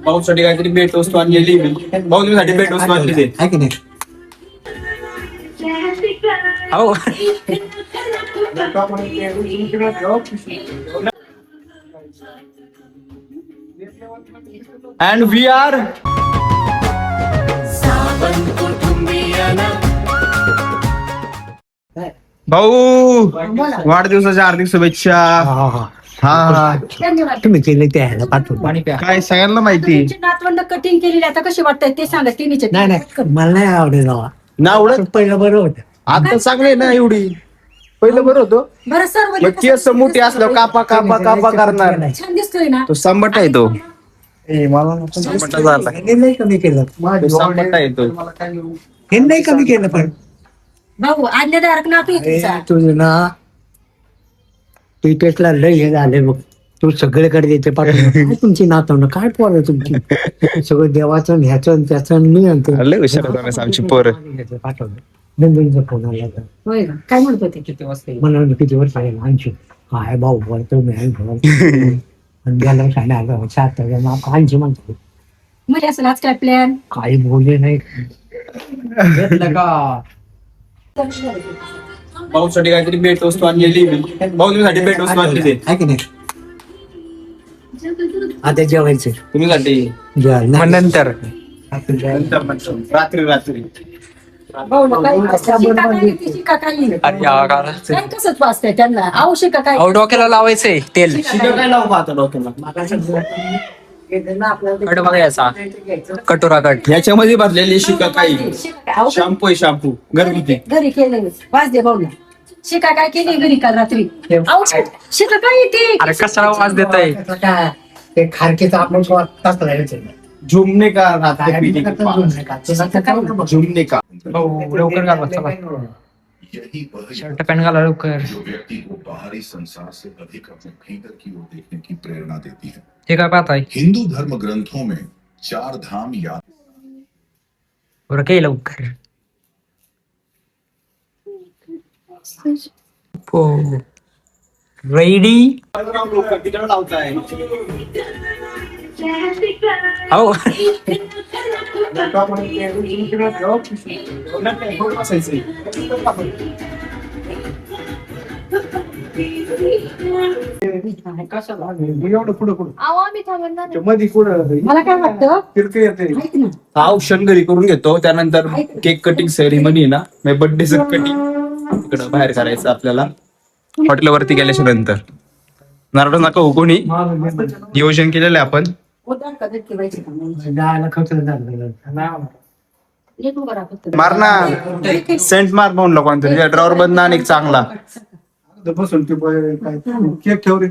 भाऊसाठी काहीतरी भेट वस्तू आणलेली मी. भाऊ तुझ्यासाठी भेट वस्तू आणली आहे की नाही? हो. अँड वी आर भाऊ वाढदिवसाच्या हार्दिक शुभेच्छा. हा तुम्ही केले ते ह्याला पाठवून. काय सगळ्यांना माहिती. नातवंड कटिंग केलेली आता कशी वाटतंय ते सांगा तिन्हीचे. नाही नाही मला नाही आवडेल बाबा. ना आवडत पहिलं बरं होतं. आता चांगले ना एवढी. पहिलं बरं होतं. बरं सर्व मग केस मोठी असल्यावर कापा कापा कापा करणार. छान दिसतोय ना. तो संबट आहे तो. मला संबट झाला. हे नाही कमी केलं. तो संबट आहे तो. हे नाही कमी केलं पण भाऊ आज्ञाधारक नातू आहे तुमचा. तुझं ना पेटला लय हे झाले बघ. तू सगळीकडे देते पाठवून. तुमची नातवंड काय पोर तुमची. सगळं देवाचं आणि ह्याचं आणि त्याचं आणि मी आणतो. लय हुशार होता आमची पोरं. पाठवलं नंदनचा फोन आला होता. होय का? काय म्हणत होते? किती वाजता मला किती वर्ष आहे 80. काय भाऊ बोलतो मी आणि गेल्या सांगितलं 80 म्हणतो. म्हणजे असं आज काय प्लॅन? काही बोलले नाही. घेतलं का भाऊसाठी काहीतरी भेट वस्तू आणलेली मी. भाऊ तुझ्यासाठी भेट वस्तू आणली आहे की नाही? आता जेवायचं तुम्हीसाठी नंतर रात्री रात्री. भाऊ शिका काय ती शिका काही काय कसंच वाचतंय त्यांना. अहो शिका काय डोक्याला लावायचंय तेल. शिका काय लावू आता डोक्याला. कट बघायचा कटोरा कट. ह्याच्यामध्ये भरलेली शिका काही. शिका काय? अहो, शॅम्पू आहे शॅम्पू घरगुती. घरी केले वाच दे भाऊ. शिका काय केली घरी काल रात्री. अहो शिका काय ते अरे कसा आवाज देत आहे. ते खारकेचा आपण तास राहायचं. झुमने का झुमने का. भाऊ लवकर घालवा चला. यही वह शर्ट पॅन्ट घाला लवकर. जो व्यक्ति को बाहरी संसार से अधिक अपने भीतर की ओर देखने की प्रेरणा देती है. हे काय पाहताय. हिंदू धर्म ग्रंथों में 4 धाम यात्रा बरं काही लवकर. हो रेडी. लावताय हो मला काय वाटतं ऐक ना. हा औषध घरी करून घेतो. त्यानंतर केक कटिंग सेरेमनी ना बर्थडेचं कटिंग इकडं बाहेर करायचं आपल्याला हॉटेलवरती गेल्याच्या नंतर. नारळ नका हो कोणी. नियोजन केलेलं आहे आपण. उद्या कधी ठेवायची का? गायला खर्च झालं. एक उभं राहा फक्त. मार ना सेंट मार म्हणून लोकांचं ड्रॉवर बंद ना एक चांगला बसून केक ठेव रे.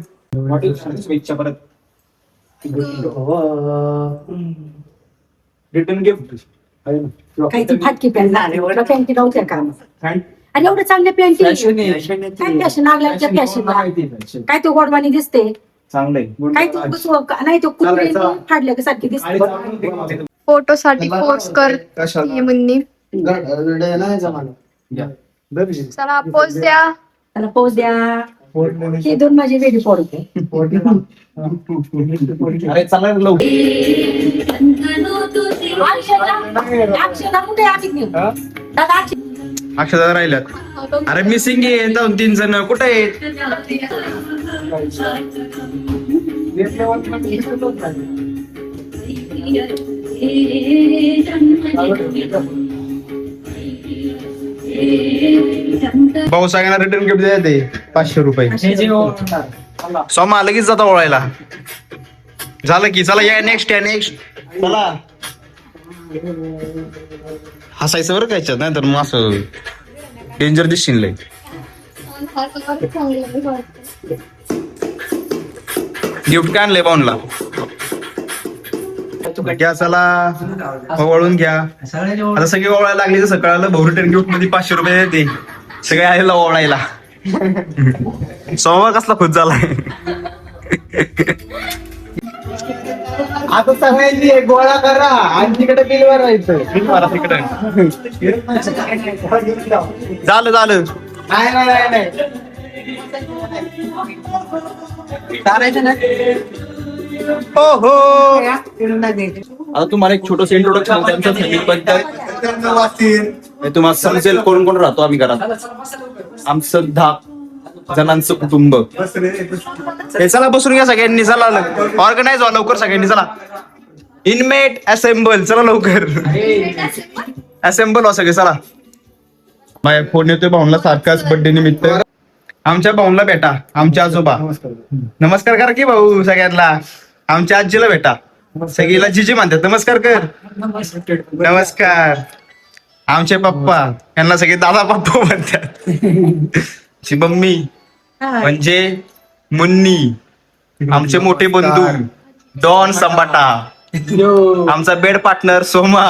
इच्छा परत रिटर्न गिफ्ट. काही ती फाटकी पॅन्ट पॅन्टी नव्हत्या का? आणि एवढं चांगले पॅन्टी काय फॅशन लागल्या फॅशन. काय तो गोडवानी दिसते. चांगलंय. काय तो नाही तो कुत्रे फाडल्या का सारखी दिसते. फोटो साठी पोस्ट कर ये म्हणणी. चला पोस्ट द्या. त्याला पोच द्या. हे दोन माझी वेगळी पडते. अरे चला लवकर. अक्षदा राहिल्यात. अरे मिसिंग आहे 2-3 जण कुठे आहेत. भाऊ सगळ्यांना रिटर्न गिफ्ट द्यायचे 500 रुपये. सोमा लगेच जाता ओळायला. झालं की चला या नेक्स्ट या नेक्स्ट. चला हसायचं बरं काय नाही तर मग असं डेंजर दिसशील लय. गिफ्ट काय आणलंय पाहुणला. घ्या चला वळून घ्या. आता सगळे ओळायला लागले जसं कळालं. भाऊ रिटर्न गिफ्ट मध्ये 500 रुपये देते. सगळे आलेला ओळायला. सोमवार कसला खुश झालाय. आता सगळ्यांनी गोळा करा आणि तिकडे बिल भरायचं. बिल भरा तिकडे. झालं झालं. चालायचं ना. हो हो. आता तुम्हाला एक छोटस इंट्रोडक्शन होतं आमच्या फॅमिलीबद्दल. तुम्हाला समजेल कोण कोण राहतो आम्ही घरात. आमचं 10 जणांचं कुटुंब. हे चला बसून घ्या सगळ्यांनी. चला ऑर्गनाइज व्हा लवकर सगळ्यांनी. चला इनमेट असेंबल. चला लवकर असेंबल व्हा सगळे. चला माझ्या फोन येतोय भाऊला सारखाच बर्थडे निमित्त. आमच्या भाऊला भेटा. आमच्या आजोबा नमस्कार करा की भाऊ सगळ्यांना. आमच्या आजीला भेटा. सगळीला जीजी म्हणतात. नमस्कार कर. नमस्कार. आमचे पप्पा यांना सगळे दादा पप्पा म्हणतात. मम्मी म्हणजे मुन्नी. आमचे मोठे बंधू डॉन संबाटा. आमचा बेड पार्टनर सोमा.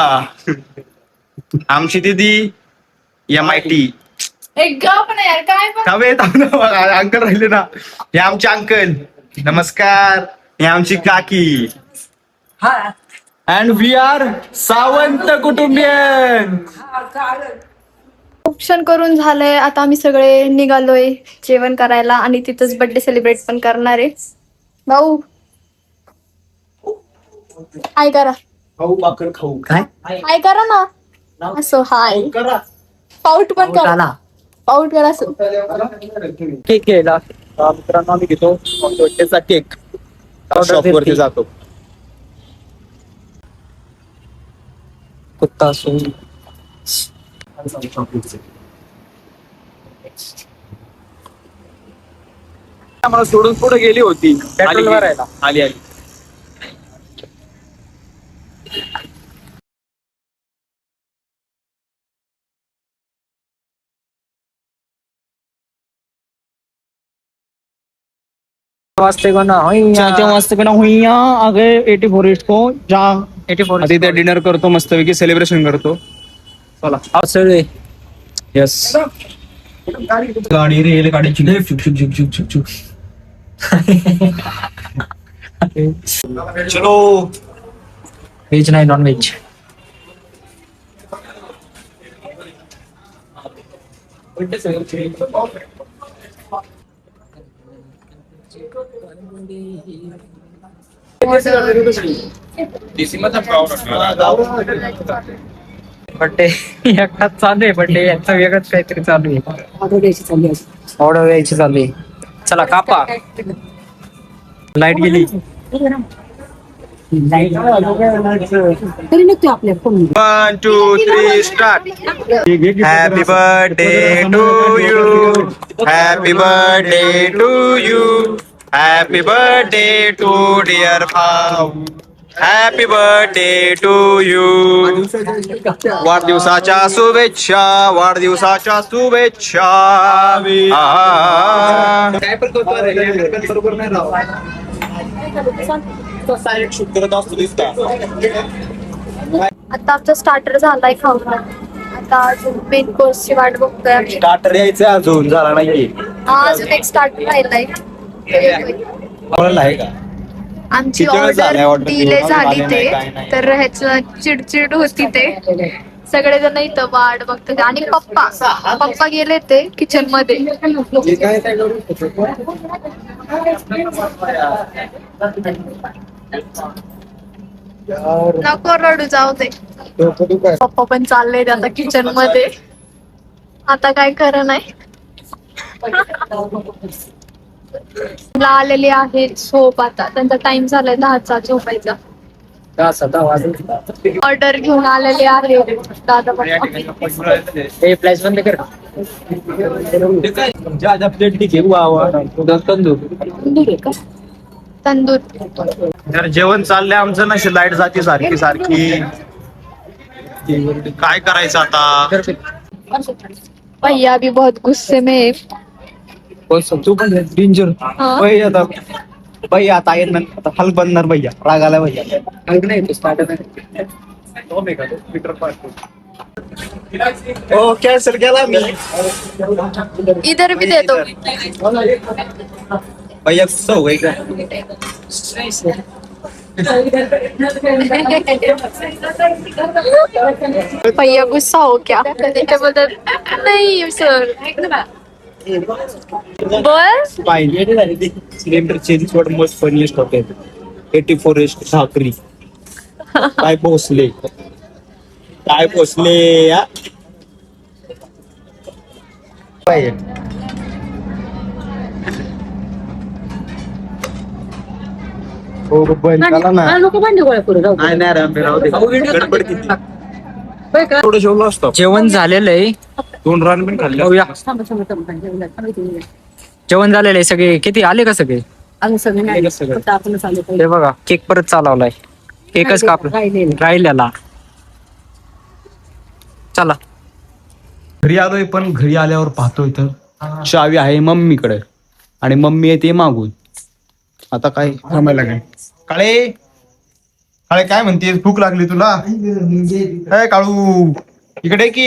आमची दीदी MIT. अंकल राहिले ना. हे आमचे अंकल. नमस्कार. हे आमची काकी. अँड वी आर सावंत कुटुंबियन. ऑप्शन करून झालंय. आता आम्ही सगळे निघालोय जेवण करायला आणि तिथंच बर्थडे सेलिब्रेट पण करणार आहे. भाऊ हाय करा. खाऊ बाकर खाऊ. काय हाय करा ना. असो हाय. करा. पाऊट पण करा. पाऊट करा असो. केक घ्यायला मित्रांनो आम्ही घेतो बर्थडेचा केक. शॉप वरती जातो. कुत्ता असो. मला सोडून पुढे गेली होती. पेट्रोल भरायला. आली. वाजते का ना मस्त हुईया आगे 84 इसको जा. 84 तिथे डिनर करतो मस्तपैकी. सेलिब्रेशन करतो. चला सगळे. यस. गाडी रेल गाडीची चलो. व्हेज नाही नॉन व्हेज. बर्थडे एकटाच चालू आहे. बर्थडे यांचा वेगळंच काहीतरी चालू आहे. ऑर्डर द्यायची चालू आहे. चला कापा. लाईट गेली. तरी नक्की आपल्या phone. 1 2 3 start. Happy birthday to you. Happy birthday to you. Happy birthday to dear भाऊ. Happy birthday to you. वाढदिवसाच्या शुभेच्छा. वाढदिवसाच्या शुभेच्छा. आता आमचा स्टार्टर झालाय खाऊन. आता अजून मेन कोर्सची वाट बघतोय आम्ही. स्टार्टर यायचं अजून झाला नाहीये. अजून एक स्टार्टर राहिलाय. आहे का? आमची किती वेळ झालाय ऑर्डर order डिले देऊन? झाली आले ते नाही, काय नाही. तर ह्याच चिडचिड होती ते. सगळेजण इथं वाट बघतात आणि पप्पा गेले ते किचन मध्ये. नको रडू जाऊ दे. पप्पा पण चालले आता किचन मध्ये. आता काय खरं नाही. मुलं आलेली आहेत झोप. आता त्यांचा टाइम झालाय 10चा झोपायचा. ऑर्डर घेऊन आलेले आहे दादा पप्पा. फ्लॅश बंद कर. तंदूर. तर जेवण चाललंय आमचं. नशी लाईट जाते सारखी सारखी. काय करायचं आता. भैया भी बहुत गुस्से में है. तू पण डेंजर. हाँ. आता भैया आता येत नाही. आता हल बनणार भैया. राग आला भैया. नाही तो स्टार्टर. हो कॅन्सल केला मी. इधर भी दे दो. भैया सो गई का. भैया गुस्सा हो क्या. ते बोलतात नाही सर. बोल. सिलेंडर चेंज थोडं मोस्ट फनीस्ट होते. 84 ठाकरी काय पोचले या हो चला ना नको भांडे गोळा करू राहू दे. नाही नाही राम, राहू दे. गडबड किती होय का? थोडं जेवलो असतो जेवण झालेलं आहे. 2 रान पण खाल्ले बघूया. थांबा, थांबा, थांबा, थांबा, थांबा, थांबा. जेवण झालेलं आहे. सगळे किती आले का सगळे? अजून सगळं नाही. गेलं सगळं. फक्त आपणच आलो हे पाहिजे. बघा केक परत चालवलाय. एकच काप राहिलेलं. राहिलेला. चला घरी आलोय पण घरी आल्यावर पाहतोय तर चावी आहे मम्मीकडे आणि मम्मी आहे ते मागून. आता काय थांबायला लागेल. काळे काळे काय म्हणते भूक लागली तुला? काय काळू इकडे की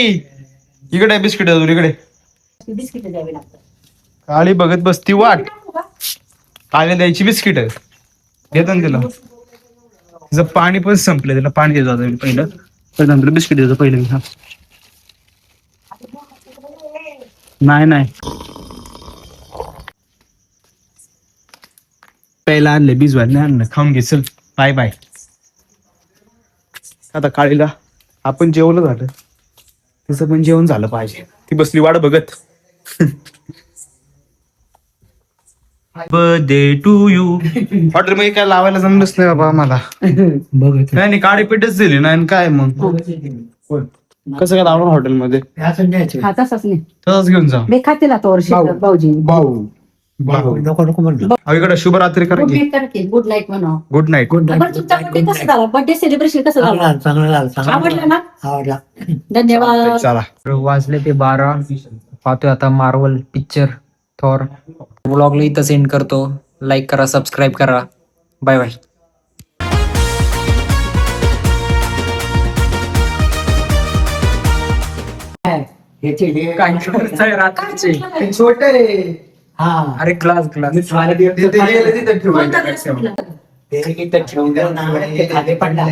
इकडे बिस्किट अजून इकडे. बिस्किट द्यावी लागतात. काळी बघत बसती वाट. काळे द्यायची बिस्किट देतो ना तिला. तिचं पाणी पण संपलं, तिला पाणी देतो आता मी पहिलं, तर नंतर बिस्किट देतो पहिलं मी. हा नाही नाही पहिला आणले भिजवायला नाही आणलं. खाऊन घे चल. Bye bye. आता काळीला आपण जेवलं झालं, तिचं पण जेवण झालं पाहिजे. ती बसली वाट बघत. Birthday to you. ऑर्डर मध्ये काय लावायला जमलंच नाही बाबा मला. बघ नाही काळी पेटच दिली नाही आणि काय मग कसं काय लावणार हॉटेलमध्ये? असं द्यायचं. हा तसाच नाही. तसंच घेऊन जा. मी खाते ना तोवर शिकत भाऊजी. भाऊ नको नको म्हणलं. इकडे शुभरात्री करा गुड की. नाईट कर की. गुड नाईट म्हणा. Good night. गुड बरं तुमचा बर्थडे कसं झाला? बर्थडे सेलिब्रेशन कसं झालं? चांगला झाला आवडलं ना? आवडला. धन्यवाद. चला वाजले ते 12. पाहतोय आता मार्वल पिक्चर थॉर. ब्लॉगला इथं सेंड करतो. लाईक करा, सबस्क्राईब करा. Bye bye. ह्याचे हे काय रात्रीचे. छोटे हा अरे ग्लास ग्लास. कोणता dress कुठला? ठेवलं ना ते खाली पडला.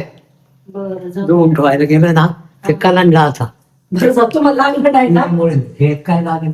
बरं जाऊ. दोन ठेवायला गेलं ना ते कलांडला असा बरं जाऊ. तुम्हाला लागलं नाही ना? हे काय लागेल